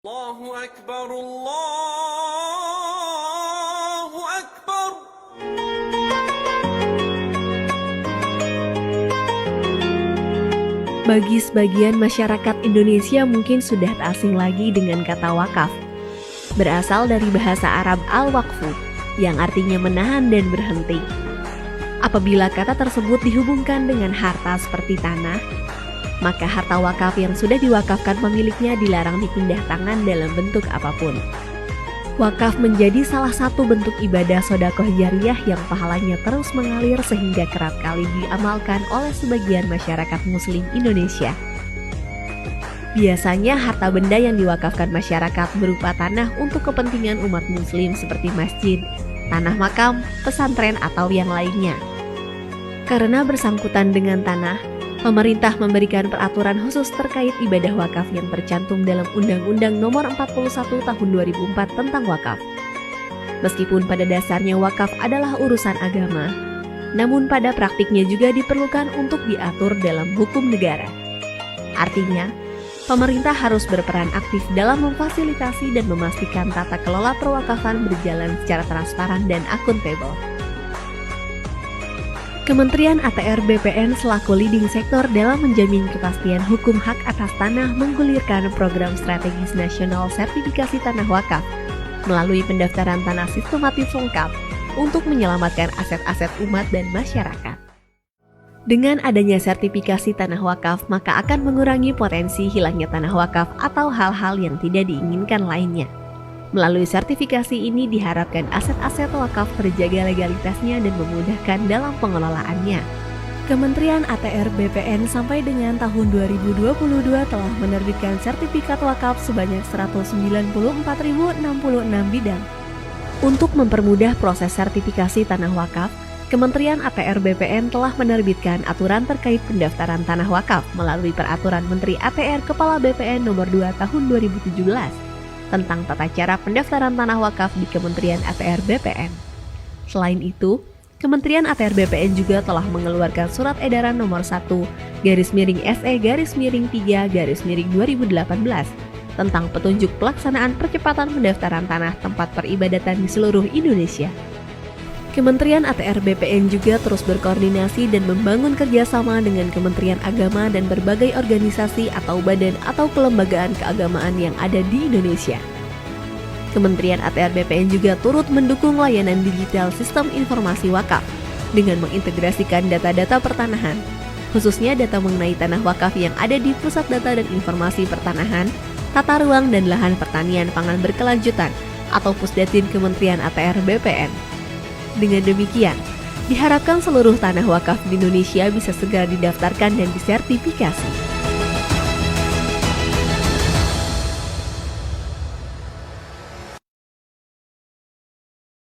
Allahu Akbar, Allahu Akbar. Bagi sebagian masyarakat Indonesia mungkin sudah tak asing lagi dengan kata wakaf. Berasal dari bahasa Arab al-waqfu, yang artinya menahan dan berhenti. Apabila kata tersebut dihubungkan dengan harta seperti tanah, maka harta wakaf yang sudah diwakafkan pemiliknya dilarang dipindah tangan dalam bentuk apapun. Wakaf menjadi salah satu bentuk ibadah sedekah jariyah yang pahalanya terus mengalir sehingga kerap kali diamalkan oleh sebagian masyarakat muslim Indonesia. Biasanya harta benda yang diwakafkan masyarakat berupa tanah untuk kepentingan umat muslim seperti masjid, tanah makam, pesantren, atau yang lainnya. Karena bersangkutan dengan tanah, pemerintah memberikan peraturan khusus terkait ibadah wakaf yang tercantum dalam Undang-Undang Nomor 41 Tahun 2004 tentang wakaf. Meskipun pada dasarnya wakaf adalah urusan agama, namun pada praktiknya juga diperlukan untuk diatur dalam hukum negara. Artinya, pemerintah harus berperan aktif dalam memfasilitasi dan memastikan tata kelola perwakafan berjalan secara transparan dan akuntabel. Kementerian ATR BPN selaku leading sektor dalam menjamin kepastian hukum hak atas tanah menggulirkan program strategis nasional sertifikasi tanah wakaf melalui pendaftaran tanah sistematis lengkap untuk menyelamatkan aset-aset umat dan masyarakat. Dengan adanya sertifikasi tanah wakaf, maka akan mengurangi potensi hilangnya tanah wakaf atau hal-hal yang tidak diinginkan lainnya. Melalui sertifikasi ini diharapkan aset-aset wakaf terjaga legalitasnya dan memudahkan dalam pengelolaannya. Kementerian ATR BPN sampai dengan tahun 2022 telah menerbitkan sertifikat wakaf sebanyak 194.066 bidang. Untuk mempermudah proses sertifikasi tanah wakaf, Kementerian ATR BPN telah menerbitkan aturan terkait pendaftaran tanah wakaf melalui Peraturan Menteri ATR Kepala BPN Nomor 2 Tahun 2017. Tentang tata cara pendaftaran tanah wakaf di Kementerian ATR BPN. Selain itu, Kementerian ATR BPN juga telah mengeluarkan Surat Edaran Nomor 1/SE-3/2018 tentang petunjuk pelaksanaan percepatan pendaftaran tanah tempat peribadatan di seluruh Indonesia. Kementerian ATR BPN juga terus berkoordinasi dan membangun kerjasama dengan Kementerian Agama dan berbagai organisasi atau badan atau kelembagaan keagamaan yang ada di Indonesia. Kementerian ATR BPN juga turut mendukung layanan digital sistem informasi wakaf dengan mengintegrasikan data-data pertanahan, khususnya data mengenai tanah wakaf yang ada di Pusat Data dan Informasi Pertanahan, Tata Ruang dan Lahan Pertanian Pangan Berkelanjutan atau Pusdatin Kementerian ATR BPN. Dengan demikian, diharapkan seluruh tanah wakaf di Indonesia bisa segera didaftarkan dan disertifikasi.